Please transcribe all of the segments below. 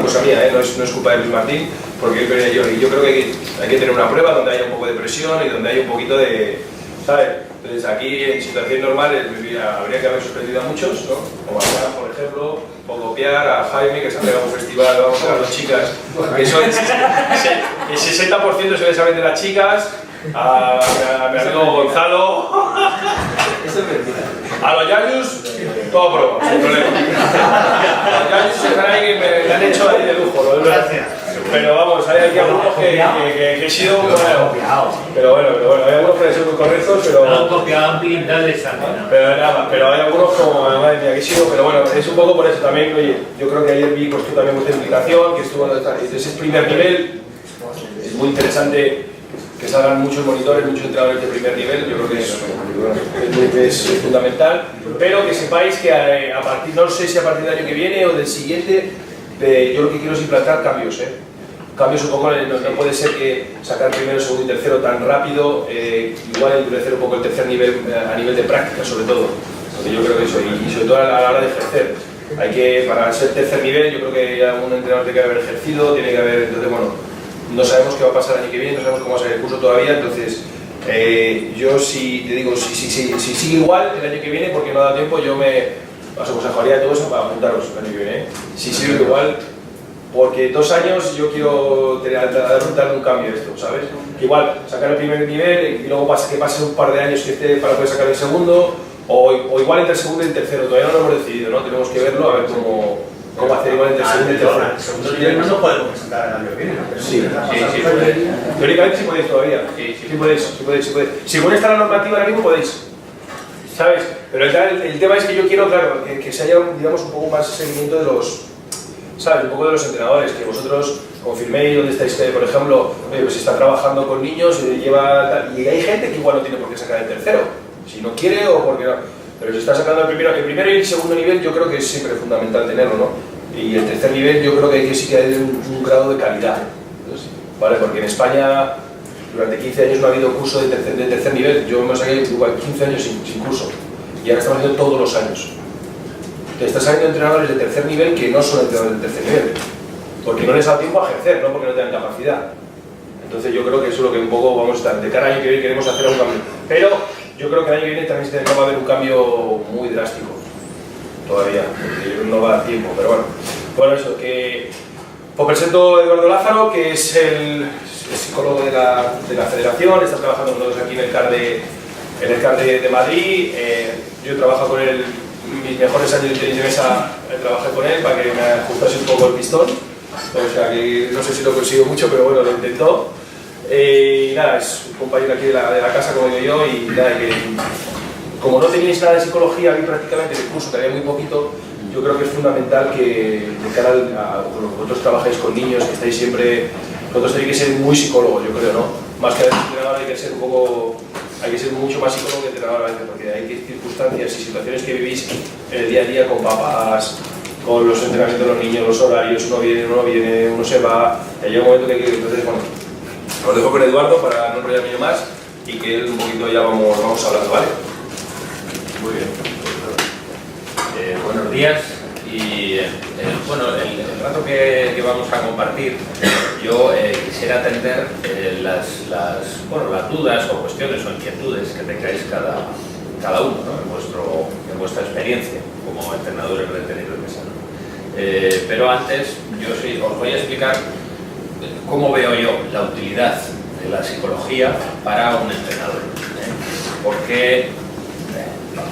cosa mía, no es culpa de Luis Martín, porque yo creo que hay que tener una prueba donde haya un poco de presión y donde haya un poquito de, ¿sabes? Entonces aquí en situaciones normales habría que haber suspendido a muchos, ¿no? Como a Juan, por ejemplo, o copiar a Jaime, que se ha pegado un festival, vamos a las chicas, que son el 60% se le saben de las chicas, a mi amigo Gonzalo, a los Yayus, todo prueba, sin problema. A los Yayus están ahí que me han hecho ahí de lujo, ¿no? Pero vamos, hay aquí algunos que he sido bueno, pero bueno, hay algunos que han sido muy correctos, pero hay algunos como, madre mía, que he sido, pero bueno, es un poco por eso también, oye, yo creo que ayer vi pues tú también vuestra implicación, que estuvo en ese primer nivel, es muy interesante que salgan muchos monitores, muchos entrenadores de primer nivel, yo creo que es fundamental, pero que sepáis que a partir, no sé si a partir del año que viene o del siguiente, yo lo que quiero es implantar cambios, cambios un poco, no puede ser que sacar primero, segundo y tercero tan rápido, igual endurecer un poco el tercer nivel a nivel de práctica sobre todo, porque yo creo que eso, y sobre todo a la hora de ejercer, hay que, para ser tercer nivel, yo creo que algún entrenador tiene que haber ejercido, tiene que haber, entonces bueno, no sabemos qué va a pasar el año que viene, no sabemos cómo va a ser el curso todavía, entonces yo si te digo, si sigue igual el año que viene, porque no da tiempo, yo os aconsejaría a todos para apuntaros el año que viene, si sigue igual, porque 2 años yo quiero darle un cambio a esto, ¿sabes? Que igual sacar el primer nivel y luego que pase un par de años que esté para poder sacar el segundo, o igual entre el segundo y el tercero, todavía no lo hemos decidido, ¿no? Tenemos que verlo, a ver cómo hacer igual entre el segundo y el tercero. El segundo nivel no nos podemos presentar el año que viene, ¿no? Sí, teóricamente sí podéis todavía, sí podéis. Según está la normativa ahora mismo podéis, ¿sabes? Pero el tema es que yo quiero, claro, que se haya, digamos, un poco más seguimiento de los, ¿sabes? Un poco de los entrenadores, que vosotros confirméis dónde estáis, por ejemplo, pues si está trabajando con niños, lleva tal, y hay gente que igual no tiene por qué sacar el tercero, si no quiere o porque no, pero si está sacando el primero y el segundo nivel, yo creo que es siempre fundamental tenerlo, ¿no? Y el tercer nivel yo creo que hay que sí que hay un grado de calidad, ¿vale? Porque en España durante 15 años no ha habido curso de tercer nivel, yo me saqué igual 15 años sin curso, y ahora estamos haciendo todos los años. Te están saliendo entrenadores de tercer nivel que no son entrenadores de tercer nivel, porque no les da tiempo a ejercer, no porque no tengan capacidad. Entonces yo creo que eso es lo que un poco vamos a estar, de cara al año que viene queremos hacer un cambio. Pero yo creo que el año que viene también no va a haber un cambio muy drástico, todavía, porque no va a dar tiempo, pero bueno. Eso, que os presento a Eduardo Lázaro, que es el psicólogo de la federación, está trabajando con nosotros aquí en el CAR de Madrid, yo trabajo con él. Mis mejores años de tenis de mesa trabajé con él para que me ajustase un poco el pistón, o sea que no sé si lo consigo mucho, pero bueno, lo intentó. Y nada, es un compañero aquí de la casa como digo yo, y nada, que como no teníais nada de psicología aquí prácticamente en el curso, que había muy poquito, yo creo que es fundamental que de cara a vosotros trabajáis con niños, que estáis siempre, vosotros tenéis que ser muy psicólogos, yo creo, ¿no? Más que entrenador hay que ser un poco, hay que ser mucho más psicólogo que entrenador a veces, porque hay circunstancias y situaciones que vivís en el día a día con papás, con los entrenamientos de los niños, los horarios, uno viene, uno se va, y llega un momento que hay que, entonces bueno, os dejo con Eduardo para no enrollarme yo más y que él un poquito ya vamos hablando, ¿vale? Muy bien. Buenos días y bueno, el rato que vamos a compartir, yo quisiera atender las dudas o cuestiones o inquietudes que tengáis cada uno, ¿no? en vuestra experiencia como entrenadores de tenis de mesa, ¿no? Pero antes os voy a explicar cómo veo yo la utilidad de la psicología para un entrenador, porque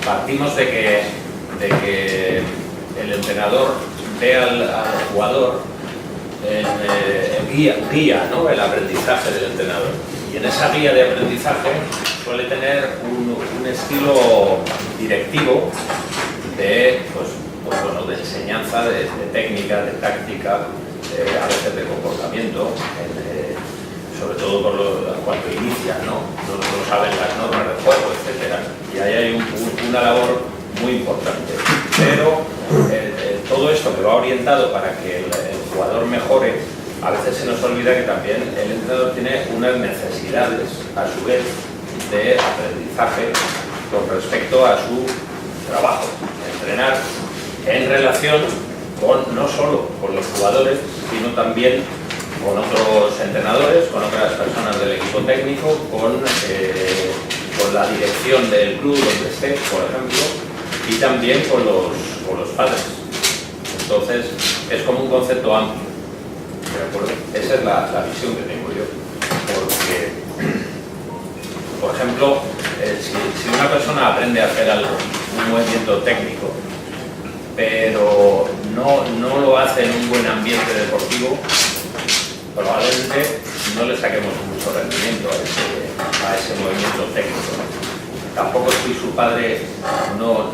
partimos de que el entrenador ve al jugador guía, ¿no? El aprendizaje del entrenador, y en esa guía de aprendizaje suele tener un estilo directivo de enseñanza, de técnica, de táctica, a veces de comportamiento, sobre todo cuando inicia, ¿no? No saben las normas del juego, etc. Y ahí hay una labor muy importante. Pero todo esto que va orientado para que el jugador mejore, a veces se nos olvida que también el entrenador tiene unas necesidades, a su vez, de aprendizaje con respecto a su trabajo, entrenar en relación con no solo con los jugadores, sino también con otros entrenadores, con otras personas del equipo técnico, con la dirección del club donde esté, por ejemplo, y también con los padres. Entonces, es como un concepto amplio, ¿de acuerdo? Esa es la visión que tengo yo. Porque, por ejemplo, si una persona aprende a hacer algo, un movimiento técnico, pero no lo hace en un buen ambiente deportivo, probablemente no le saquemos mucho rendimiento a ese movimiento técnico. Tampoco si su padre no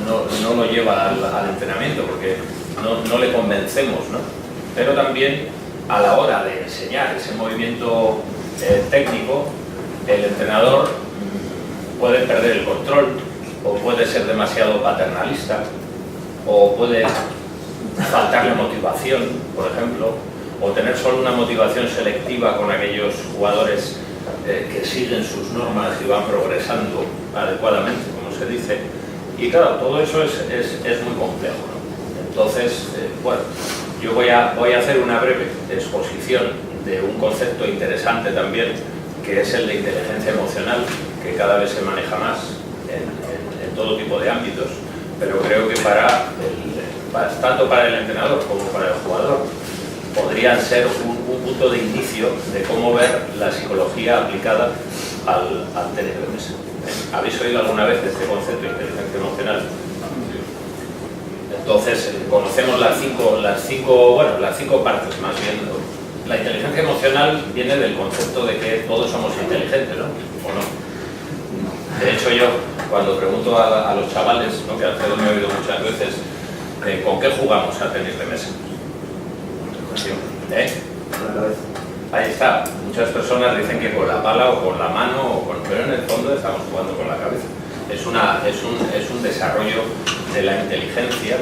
lo lleva al entrenamiento, porque no le convencemos, ¿no? Pero también a la hora de enseñar ese movimiento técnico, el entrenador puede perder el control, o puede ser demasiado paternalista, o puede faltarle motivación, por ejemplo, o tener solo una motivación selectiva con aquellos jugadores que siguen sus normas y van progresando adecuadamente, como se dice. Y claro, todo eso es muy complejo, ¿no? Entonces, bueno, yo voy a hacer una breve exposición de un concepto interesante también, que es el de inteligencia emocional, que cada vez se maneja más en todo tipo de ámbitos, pero creo que tanto para el entrenador como para el jugador podrían ser un punto de inicio de cómo ver la psicología aplicada al tenis de mesa. ¿Habéis oído alguna vez de este concepto de inteligencia emocional? Entonces, conocemos las cinco partes, más bien. La inteligencia emocional viene del concepto de que todos somos inteligentes, ¿no? ¿O no? De hecho, yo, cuando pregunto a los chavales, ¿no?, que Alfredo me ha oído muchas veces, ¿con qué jugamos al tenis de mesa? Ahí está. Muchas personas dicen que con la pala o con la mano, pero en el fondo estamos jugando con la cabeza. Es un desarrollo de la inteligencia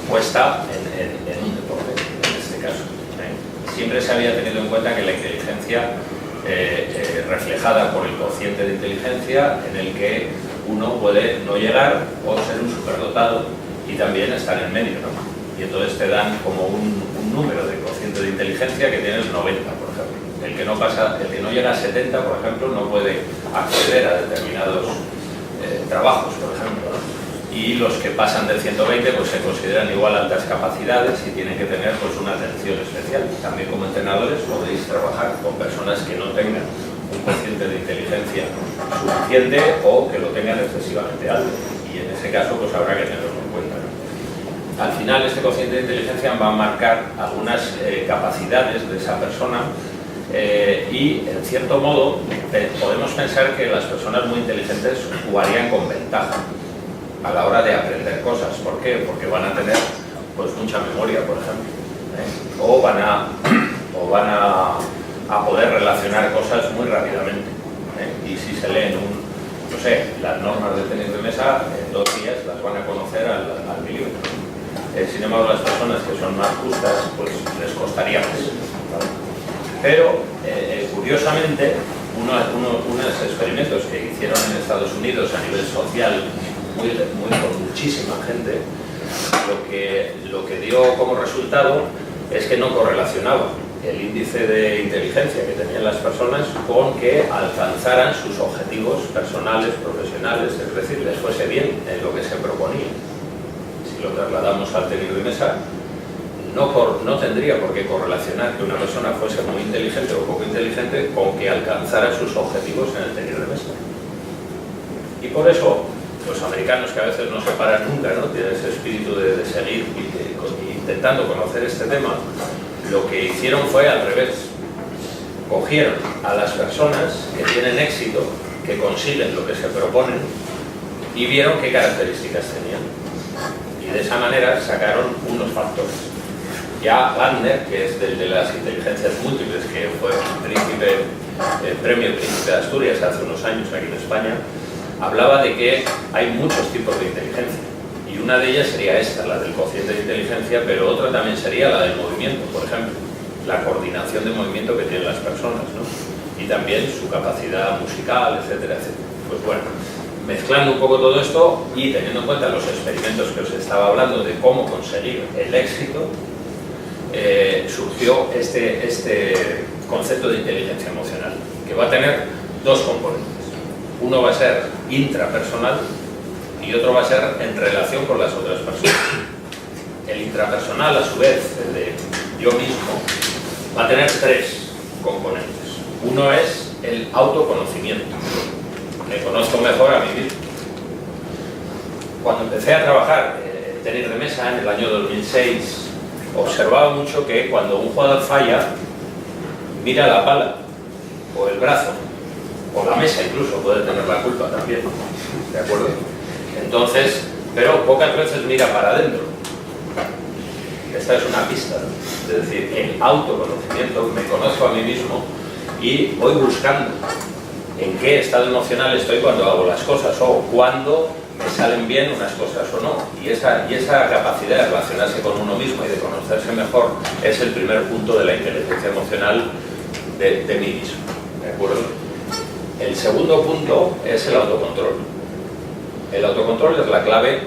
puesta en un deporte, en este caso. Siempre se había tenido en cuenta que la inteligencia reflejada por el cociente de inteligencia, en el que uno puede no llegar o ser un superdotado y también estar en medio, ¿no? Y entonces te dan como un número de cociente de inteligencia que tiene el 90, por ejemplo. El que no llega a 70, por ejemplo, no puede acceder a determinados trabajos, por ejemplo, ¿no? Y los que pasan del 120 pues se consideran igual altas capacidades y tienen que tener pues una atención especial. También como entrenadores podéis trabajar con personas que no tengan un cociente de inteligencia suficiente o que lo tengan excesivamente alto, y en ese caso pues habrá que tenerlo en cuenta, ¿no? Al final este cociente de inteligencia va a marcar algunas capacidades de esa persona y en cierto modo podemos pensar que las personas muy inteligentes jugarían con ventaja a la hora de aprender cosas. ¿Por qué? Porque van a tener pues mucha memoria, por ejemplo, o van a poder relacionar cosas muy rápidamente, y si se leen las normas de tenis de mesa, en 2 días las van a conocer al milímetro. Sin embargo, las personas que son más justas pues les costaría más, ¿vale? Pero curiosamente unos experimentos que hicieron en Estados Unidos a nivel social con muchísima gente, lo que dio como resultado es que no correlacionaba el índice de inteligencia que tenían las personas con que alcanzaran sus objetivos personales, profesionales, es decir, les fuese bien en lo que se proponía. Si lo trasladamos al tenis de mesa, no tendría por qué correlacionar que una persona fuese muy inteligente o poco inteligente con que alcanzara sus objetivos en el tenis de mesa. Y por eso los americanos, que a veces no se paran nunca, ¿no?, tienen ese espíritu de seguir intentando conocer este tema, lo que hicieron fue al revés. Cogieron a las personas que tienen éxito, que consiguen lo que se proponen, y vieron qué características tenían. Y de esa manera sacaron unos factores. Ya Gardner, que es del de las inteligencias múltiples, que fue premio Príncipe de Asturias hace unos años aquí en España, hablaba de que hay muchos tipos de inteligencia, y una de ellas sería esta, la del cociente de inteligencia, pero otra también sería la del movimiento, por ejemplo, la coordinación de movimiento que tienen las personas, ¿no?, y también su capacidad musical, etcétera, etcétera. Pues bueno, mezclando un poco todo esto y teniendo en cuenta los experimentos que os estaba hablando de cómo conseguir el éxito, surgió este concepto de inteligencia emocional, que va a tener dos componentes. Uno va a ser intrapersonal y otro va a ser en relación con las otras personas. El intrapersonal, a su vez, el de yo mismo, va a tener tres componentes. Uno es el autoconocimiento. Me conozco mejor a mí mismo. Cuando empecé a trabajar en tenis de mesa en el año 2006, observaba mucho que cuando un jugador falla, mira la pala o el brazo o la mesa, incluso puede tener la culpa también, ¿de acuerdo? Entonces, pero pocas veces mira para adentro. Esta es una pista, ¿no? Es decir, el autoconocimiento, me conozco a mí mismo y voy buscando en qué estado emocional estoy cuando hago las cosas o cuando me salen bien unas cosas o no. Y esa capacidad de relacionarse con uno mismo y de conocerse mejor es el primer punto de la inteligencia emocional de mí mismo, ¿de acuerdo? El segundo punto es el autocontrol. El autocontrol es la clave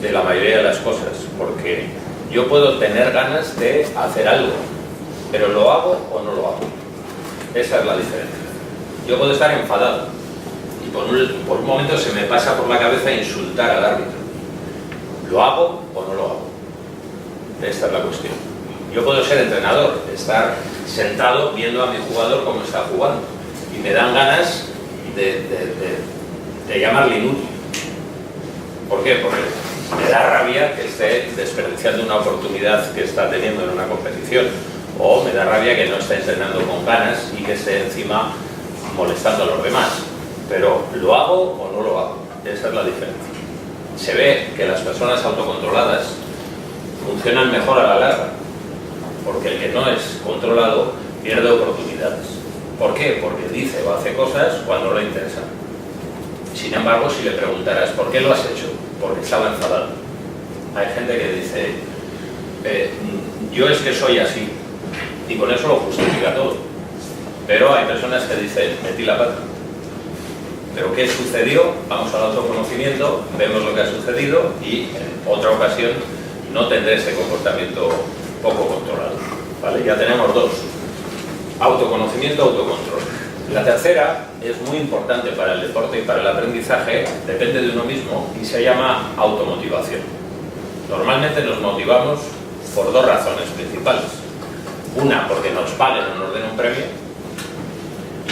de la mayoría de las cosas, porque yo puedo tener ganas de hacer algo, pero ¿lo hago o no lo hago? Esa es la diferencia. Yo puedo estar enfadado y por un momento se me pasa por la cabeza insultar al árbitro. ¿Lo hago o no lo hago? Esta es la cuestión. Yo puedo ser entrenador, estar sentado viendo a mi jugador cómo está jugando y me dan ganas de llamarle inútil. ¿Por qué? Porque me da rabia que esté desperdiciando una oportunidad que está teniendo en una competición, o me da rabia que no esté entrenando con ganas y que esté encima molestando a los demás. Pero ¿lo hago o no lo hago? Esa es la diferencia. Se ve que las personas autocontroladas funcionan mejor a la larga, porque el que no es controlado pierde oportunidades. ¿Por qué? Porque dice o hace cosas cuando no le interesan. Sin embargo, si le preguntaras ¿por qué lo has hecho? Porque estaba enfadado. Hay gente que dice yo es que soy así, y con eso lo justifica todo. Pero hay personas que dicen metí la pata. ¿Pero qué sucedió? Vamos al autoconocimiento, vemos lo que ha sucedido y en otra ocasión no tendré ese comportamiento poco controlado. ¿Vale? Ya tenemos dos. Autoconocimiento, autocontrol. La tercera es muy importante para el deporte y para el aprendizaje, depende de uno mismo y se llama automotivación. Normalmente nos motivamos por dos razones principales. Una, porque nos paguen o nos den un premio,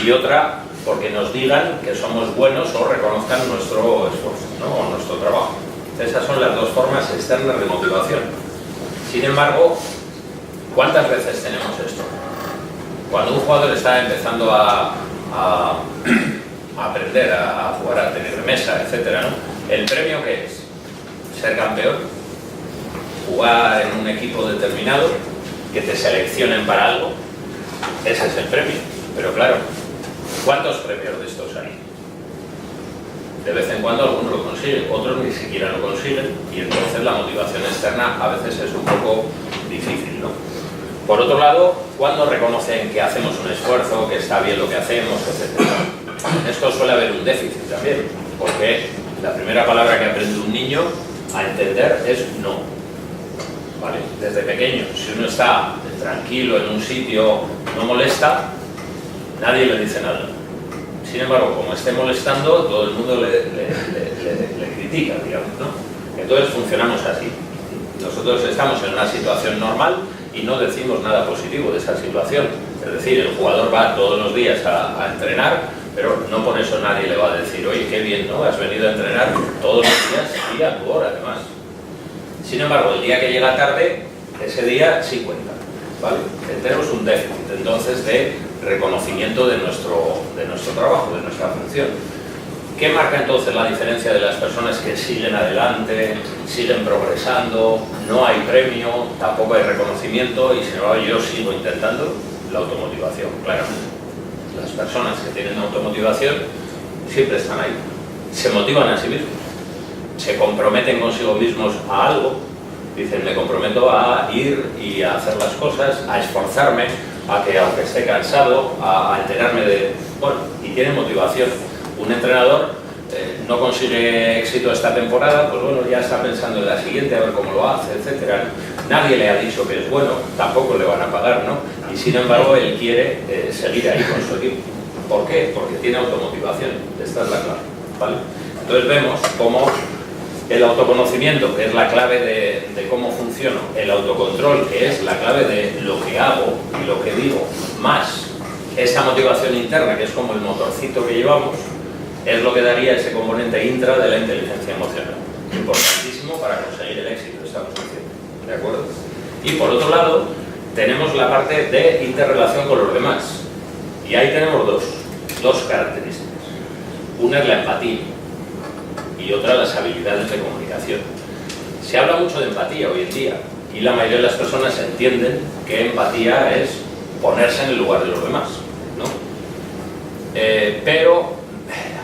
y otra, porque nos digan que somos buenos o reconozcan nuestro esfuerzo, ¿no? O nuestro trabajo. Esas son las dos formas externas de motivación. Sin embargo, ¿cuántas veces tenemos esto? Cuando un jugador está empezando a aprender a jugar al tenis de mesa, etcétera, ¿no? ¿El premio qué es? Ser campeón, jugar en un equipo determinado, que te seleccionen para algo. Ese es el premio. Pero claro, ¿cuántos premios de estos hay? De vez en cuando algunos lo consiguen, otros ni siquiera lo consiguen, y entonces la motivación externa a veces es un poco difícil, ¿no? Por otro lado, ¿cuándo reconocen que hacemos un esfuerzo, que está bien lo que hacemos, etcétera? En esto suele haber un déficit también, porque la primera palabra que aprende un niño a entender es no. ¿Vale? Desde pequeño, si uno está tranquilo en un sitio, no molesta, nadie le dice nada. Sin embargo, como esté molestando, todo el mundo le critica, digamos, ¿no? Entonces funcionamos así. Nosotros estamos en una situación normal y no decimos nada positivo de esa situación. Es decir, el jugador va todos los días a entrenar, pero no por eso nadie le va a decir, oye, qué bien, ¿no? Has venido a entrenar todos los días y a tu hora, además. Sin embargo, el día que llega tarde, ese día sí cuenta, ¿vale? Tenemos un déficit, entonces, de reconocimiento de nuestro trabajo, de nuestra función. ¿Qué marca entonces la diferencia de las personas que siguen adelante, siguen progresando, no hay premio, tampoco hay reconocimiento y sin embargo yo sigo intentando? La automotivación, claramente. Las personas que tienen automotivación siempre están ahí, se motivan a sí mismos, se comprometen consigo mismos a algo, dicen me comprometo a ir y a hacer las cosas, a esforzarme, a que aunque esté cansado, a enterarme de... Bueno, y tienen motivación. Un entrenador no consigue éxito esta temporada, pues bueno, ya está pensando en la siguiente, a ver cómo lo hace, etcétera. nadie le ha dicho que es bueno, tampoco le van a pagar, ¿no? Y sin embargo él quiere seguir ahí con su equipo. ¿Por qué? Porque tiene automotivación, esta es la clave, ¿vale? Entonces vemos cómo el autoconocimiento, que es la clave de cómo funciono, el autocontrol, que es la clave de lo que hago y lo que digo, más esa motivación interna, que es como el motorcito que llevamos, es lo que daría ese componente intra de la inteligencia emocional. Importantísimo para conseguir el éxito, estamos diciendo, ¿de acuerdo? Y por otro lado, tenemos la parte de interrelación con los demás. Y ahí tenemos dos características. Una es la empatía y otra las habilidades de comunicación. Se habla mucho de empatía hoy en día y la mayoría de las personas entienden que empatía es ponerse en el lugar de los demás, ¿no? Pero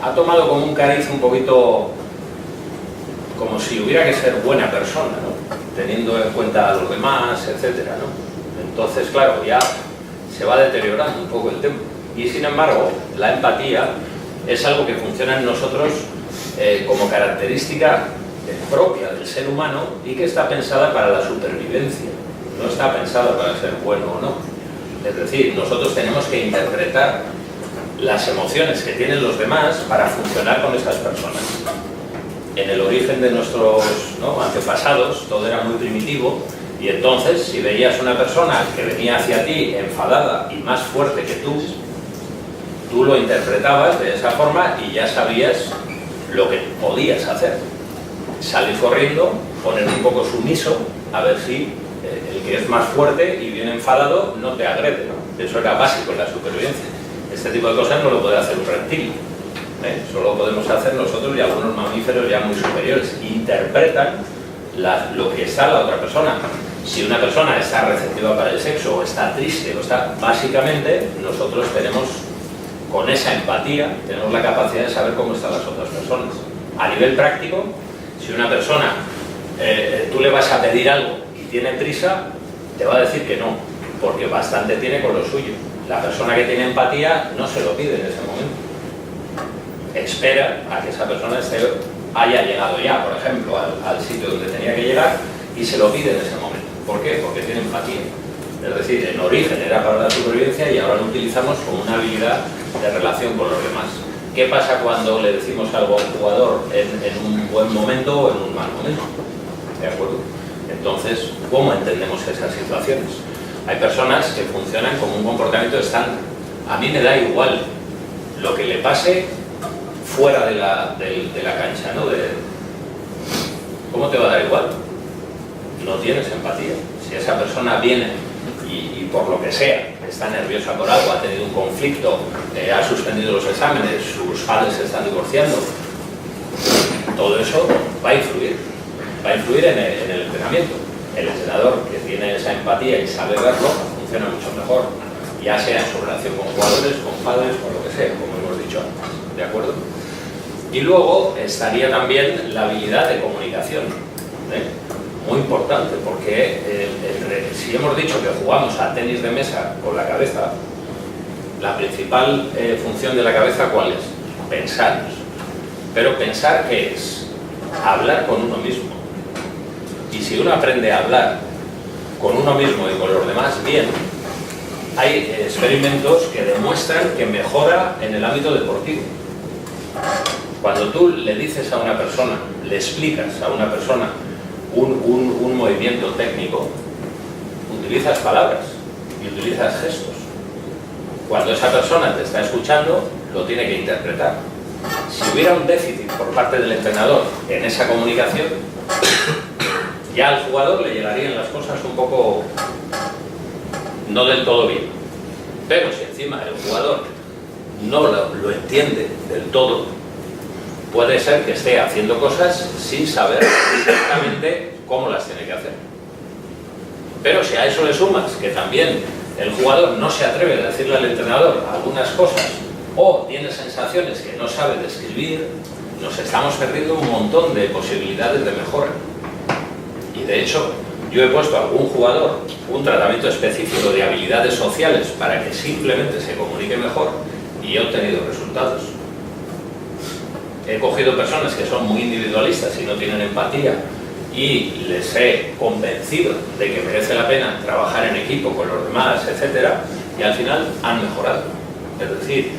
ha tomado como un cariz un poquito como si hubiera que ser buena persona, ¿no? Teniendo en cuenta a los demás, etcétera, ¿no? Entonces, claro, ya se va deteriorando un poco el tema. Y sin embargo, la empatía es algo que funciona en nosotros como característica propia del ser humano y que está pensada para la supervivencia, no está pensada para ser bueno o no. Es decir, nosotros tenemos que interpretar las emociones que tienen los demás para funcionar con esas personas. En el origen de nuestros antepasados todo era muy primitivo y entonces si veías una persona que venía hacia ti enfadada y más fuerte que tú lo interpretabas de esa forma y ya sabías lo que podías hacer. Salir corriendo, poner un poco sumiso, a ver si el que es más fuerte y bien enfadado no te agrede, ¿no? Eso era básico en la supervivencia. Este tipo de cosas no lo puede hacer un reptil, solo podemos hacer nosotros y algunos mamíferos ya muy superiores. Interpretan lo que está la otra persona. Si una persona está receptiva para el sexo o está triste, básicamente nosotros tenemos, con esa empatía, tenemos la capacidad de saber cómo están las otras personas. A nivel práctico, si una persona, tú le vas a pedir algo y tiene prisa, te va a decir que no, porque bastante tiene con lo suyo. La persona que tiene empatía no se lo pide en ese momento. Espera a que esa persona haya llegado ya, por ejemplo, al sitio donde tenía que llegar y se lo pide en ese momento. ¿Por qué? Porque tiene empatía. Es decir, en origen era para la supervivencia y ahora lo utilizamos como una habilidad de relación con los demás. ¿Qué pasa cuando le decimos algo a un jugador en un buen momento o en un mal momento? ¿De acuerdo? Entonces, ¿cómo entendemos esas situaciones? Hay personas que funcionan como un comportamiento estándar. A mí me da igual lo que le pase fuera de la cancha, ¿no? ¿Cómo te va a dar igual? No tienes empatía. Si esa persona viene y por lo que sea, está nerviosa por algo, ha tenido un conflicto, ha suspendido los exámenes, sus padres se están divorciando, todo eso va a influir en el entrenamiento. El entrenador que tiene esa empatía y sabe verlo, funciona mucho mejor, ya sea en su relación con jugadores, con padres, con lo que sea, como hemos dicho antes, ¿de acuerdo? Y luego estaría también la habilidad de comunicación, muy importante, porque si hemos dicho que jugamos a tenis de mesa con la cabeza, la principal función de la cabeza, ¿cuál es? Pensar. Pero pensar, ¿qué es? Hablar con uno mismo. Y si uno aprende a hablar con uno mismo y con los demás bien, hay experimentos que demuestran que mejora en el ámbito deportivo. Cuando tú le dices a una persona, le explicas a una persona un movimiento técnico, utilizas palabras y utilizas gestos. Cuando esa persona te está escuchando, lo tiene que interpretar. Si hubiera un déficit por parte del entrenador en esa comunicación, ya al jugador le llegarían las cosas un poco no del todo bien. Pero si encima el jugador no lo entiende del todo, puede ser que esté haciendo cosas sin saber exactamente cómo las tiene que hacer. Pero si a eso le sumas que también el jugador no se atreve a decirle al entrenador algunas cosas o tiene sensaciones que no sabe describir, nos estamos perdiendo un montón de posibilidades de mejora. Y de hecho, yo he puesto a algún jugador un tratamiento específico de habilidades sociales para que simplemente se comunique mejor y he obtenido resultados. He cogido personas que son muy individualistas y no tienen empatía y les he convencido de que merece la pena trabajar en equipo con los demás, etcétera, y al final han mejorado. Es decir,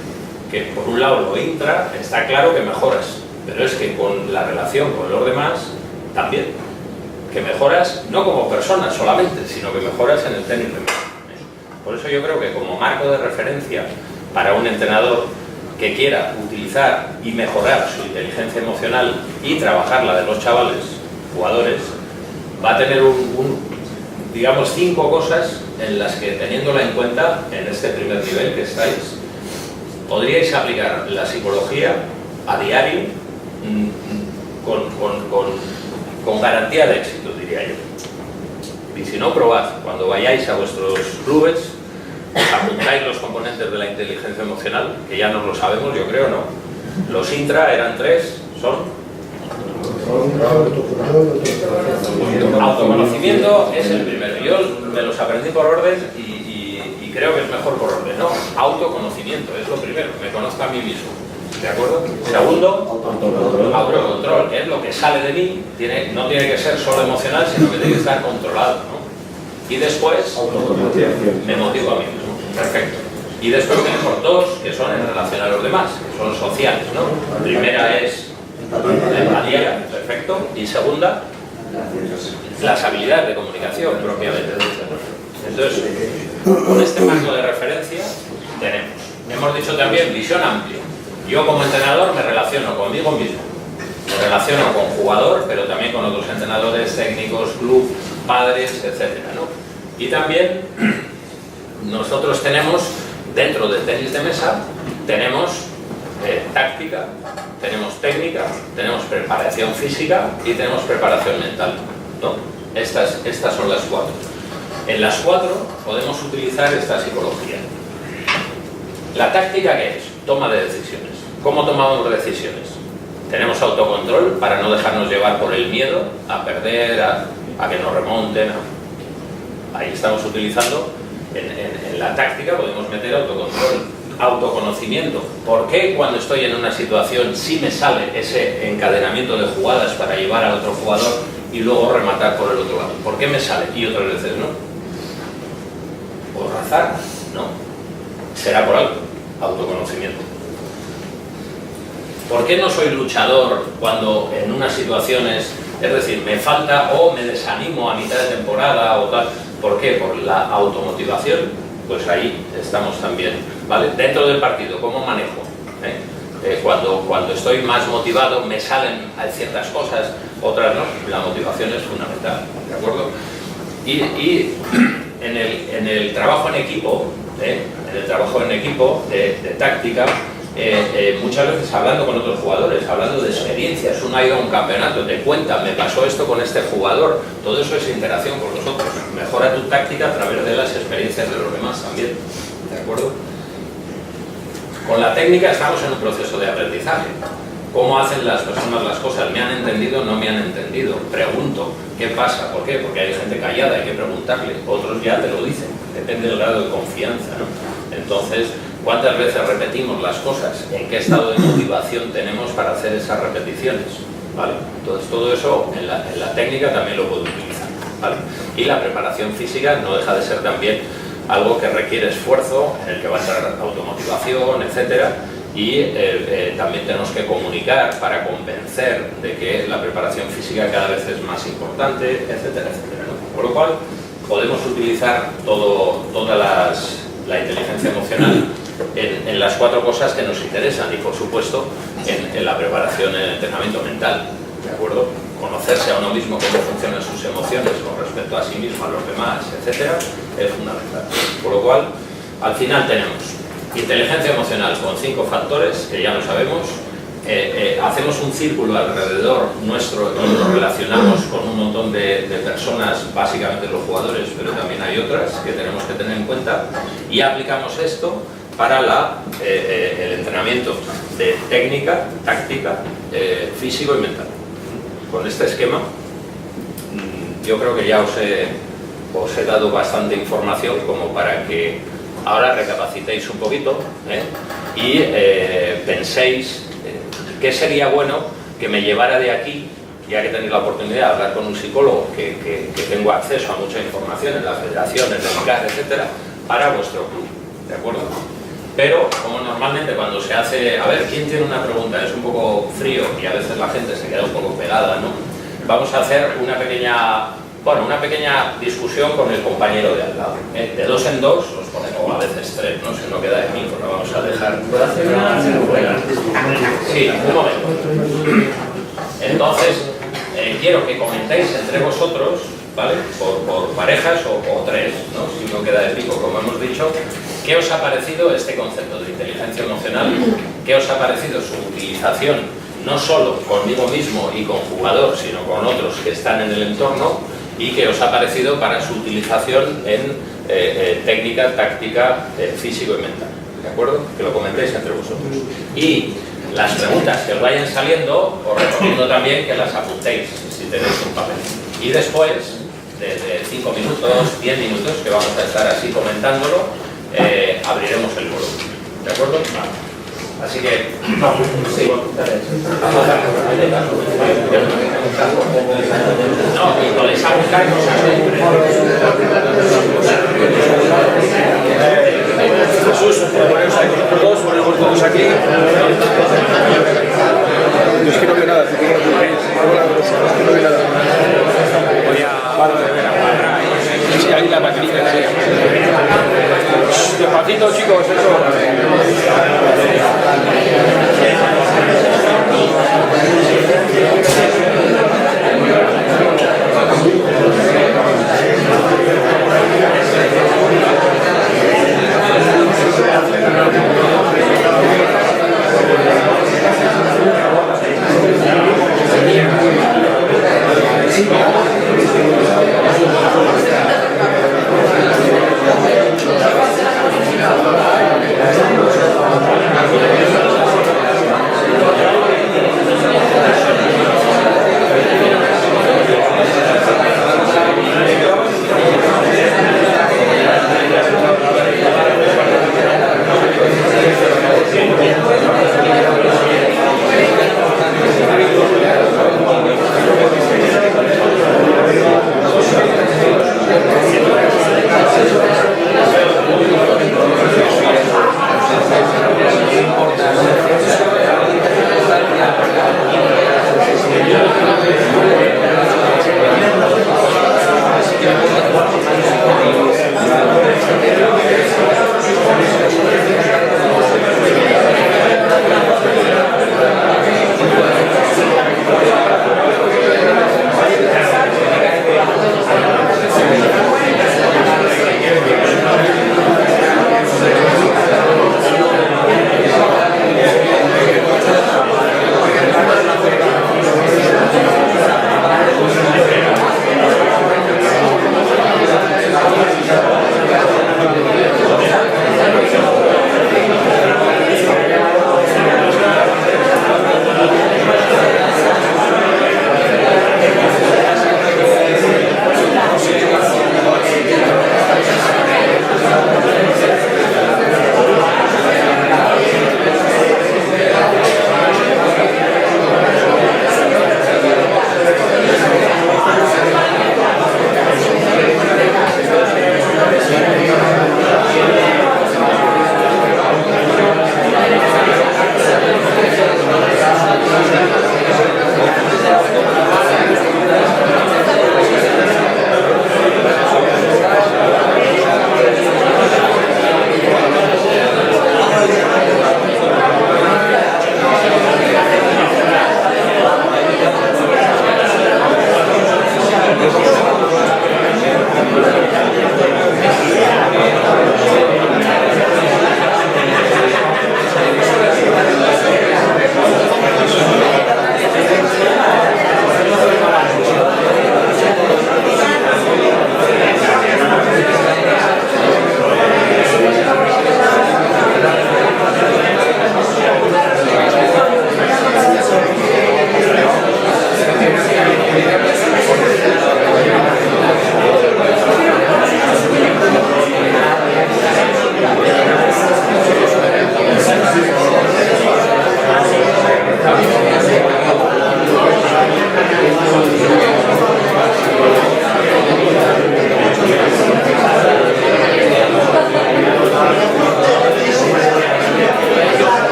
que por un lado lo intra está claro que mejoras, pero es que con la relación con los demás también, que mejoras no como persona solamente, sino que mejoras en el tenis de mesa. Por eso yo creo que como marco de referencia para un entrenador que quiera utilizar y mejorar su inteligencia emocional y trabajar la de los chavales, jugadores, va a tener digamos, 5 cosas en las que, teniéndola en cuenta en este primer nivel que estáis, podríais aplicar la psicología a diario con garantía de éxito, diría yo. Y si no, probad. Cuando vayáis a vuestros clubes, apuntáis los componentes de la inteligencia emocional, que ya no lo sabemos, yo creo, ¿no? Los intra eran 3, son... Autoconocimiento es el primero. Yo me los aprendí por orden y creo que es mejor por orden, ¿no? Autoconocimiento es lo primero, me conozco a mí mismo, ¿de acuerdo? Segundo, autocontrol, que es lo que sale de mí, no tiene que ser solo emocional, sino que tiene que estar controlado, ¿no? Y después, me motivo a mí mismo, perfecto. Y después tenemos 2 que son en relación a los demás, que son sociales, ¿no? La primera es la empatía, perfecto, y segunda, las habilidades de comunicación propiamente. Entonces, con este marco de referencia hemos dicho también visión amplia. Yo como entrenador me relaciono conmigo mismo, me relaciono con jugador, pero también con otros entrenadores, técnicos, club, padres, etcétera, ¿no? Y también nosotros tenemos, dentro del tenis de mesa, tenemos táctica, tenemos técnica, tenemos preparación física y tenemos preparación mental, ¿no? Estas son las 4. En las 4 podemos utilizar esta psicología. ¿La táctica qué es? Toma de decisiones. ¿Cómo tomamos decisiones? Tenemos autocontrol para no dejarnos llevar por el miedo a perder, a que nos remonten. Ahí estamos utilizando, en la táctica podemos meter autocontrol. Autoconocimiento. ¿Por qué cuando estoy en una situación sí me sale ese encadenamiento de jugadas para llevar al otro jugador y luego rematar por el otro lado? ¿Por qué me sale? Y otras veces no. ¿Por azar? No. Será por algo. Autoconocimiento. ¿Por qué no soy luchador cuando en unas situaciones, es decir, me falta o me desanimo a mitad de temporada o tal? ¿Por qué? Por la automotivación. Pues ahí estamos también, ¿vale? Dentro del partido, ¿cómo manejo? Cuando estoy más motivado me salen ciertas cosas, otras no. La motivación es fundamental, ¿de acuerdo? Y en el trabajo en equipo, de táctica, muchas veces hablando con otros jugadores, hablando de experiencias, uno ha ido a un campeonato, te cuenta, me pasó esto con este jugador, todo eso es interacción con los otros, mejora tu táctica a través de las experiencias de los demás también, ¿de acuerdo? Con la técnica estamos en un proceso de aprendizaje. ¿Cómo hacen las personas las cosas? ¿Me han entendido? ¿No me han entendido? Pregunto, ¿qué pasa? ¿Por qué? Porque hay gente callada, hay que preguntarle, otros ya te lo dicen, depende del grado de confianza, ¿no? Entonces, ¿cuántas veces repetimos las cosas? ¿En qué estado de motivación tenemos para hacer esas repeticiones? ¿Vale? Entonces, todo eso en la técnica también lo puedo utilizar, ¿vale? Y la preparación física no deja de ser también algo que requiere esfuerzo, en el que va a entrar automotivación, etcétera, y también tenemos que comunicar para convencer de que la preparación física cada vez es más importante, etcétera, etcétera, ¿no? Por lo cual, podemos utilizar toda la inteligencia emocional en las 4 cosas que nos interesan y, por supuesto, en la preparación, en el entrenamiento mental, ¿de acuerdo? Conocerse a uno mismo, cómo funcionan sus emociones con respecto a sí mismo, a los demás, etcétera, es fundamental. Por lo cual, al final tenemos inteligencia emocional con 5 factores, que ya lo sabemos, hacemos un círculo alrededor nuestro y nos relacionamos con un montón de personas, básicamente los jugadores, pero también hay otras que tenemos que tener en cuenta, y aplicamos esto para el entrenamiento de técnica, táctica, físico y mental. Con este esquema, yo creo que ya os he dado bastante información como para que ahora recapacitéis un poquito y penséis qué sería bueno que me llevara de aquí, ya que tenéis la oportunidad de hablar con un psicólogo que tengo acceso a mucha información en la federación, en el CAR, etcétera, para vuestro club, ¿de acuerdo? Pero, como normalmente cuando se hace, a ver, ¿quién tiene una pregunta? Es un poco frío y a veces la gente se queda un poco pegada, ¿no? Vamos a hacer una pequeña discusión con el compañero de al lado. De 2 en 2, os ponemos, o a veces 3, ¿no? Si no queda de mí, pues lo vamos a dejar. ¿Puedo hacer una? Sí, un momento. Entonces, quiero que comentéis entre vosotros, ¿vale? Por parejas o 3, ¿no? Si no queda de pico, como hemos dicho, ¿qué os ha parecido este concepto de inteligencia emocional? ¿Qué os ha parecido su utilización, no solo conmigo mismo y con jugador, sino con otros que están en el entorno? ¿Y qué os ha parecido para su utilización en técnica, táctica, físico y mental? ¿De acuerdo? Que lo comentéis entre vosotros. Y las preguntas que os vayan saliendo, os recomiendo también que las apuntéis, si tenéis un papel. Y después, desde 5 minutos, 10 minutos, que vamos a estar así comentándolo, abriremos el volumen. ¿De acuerdo? Así que... Sí. No, y podéis apuntar cosas Jesús, ponemos ahí con todos, ponemos todos aquí. Yo es que no veo nada, no veo nada. Voy a... Vale, sí, ahí la maquinita, sí. Despacito, chicos, eso.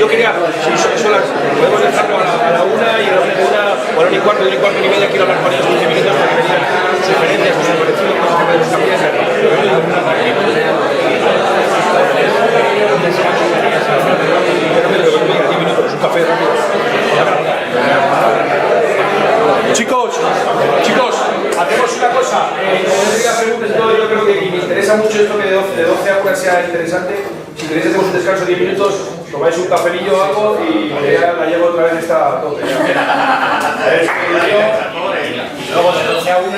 yo quería, podemos dejarlo a la 1 y a la 1, bueno, ni cuarto, ni cuarto, ni media, quiero hablar con ellos 15 minutos para que me digan sugerencias, sus parecidos, cosas que podemos cambiar. Un café rápido. Chicos, hacemos una cosa. Yo creo que me interesa mucho esto que de 12 a 1 sea interesante. Si queréis hacemos un descanso de 10 minutos, tomáis un cafelillo o algo y la llevo otra vez esta tope. Luego de 12 a 1.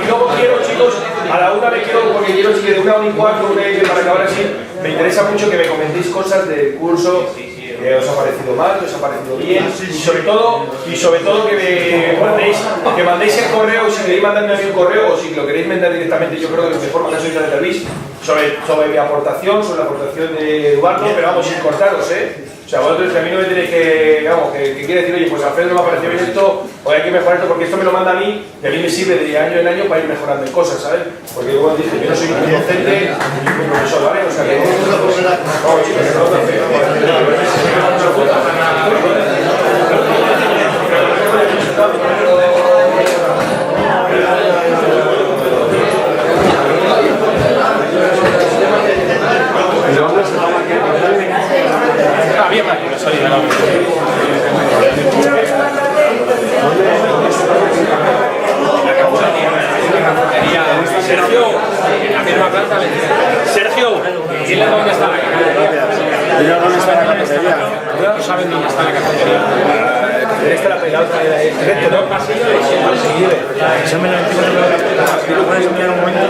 Y luego quiero, chicos, a la 1 me quiero, porque quiero si de 1 a 1 y cuarto, para acabar así, me interesa mucho que me comentéis cosas del curso. Que os ha parecido mal, que os ha parecido bien, y sobre todo que me mandéis el correo, si queréis mandarme a mí un correo o si lo queréis mandar directamente, yo creo que lo mejor mandáis a la entrevista sobre mi aportación, sobre la aportación de Eduardo, pero vamos, sin cortaros, O sea, vosotros a mí no me tenéis que, vamos, que quiere decir, oye, pues Alfredo me ha parecido bien esto, o hay que mejorar esto, porque esto me lo manda a mí y a mí me sirve de año en año para ir mejorando en cosas, ¿sabes? Porque como dije, yo no soy un docente ni un profesor, ¿vale? O sea, que vamos, chicos, que no lo bien, Sergio, en la misma planta. Sergio, dile dónde está la cafetería. Dile dónde está la cafetería. No saben dónde está la cafetería. Esta la pelota recto, ¿no? Pasillo de seguir. Eso me lo entiendo. ¿Puedes enviar un momento?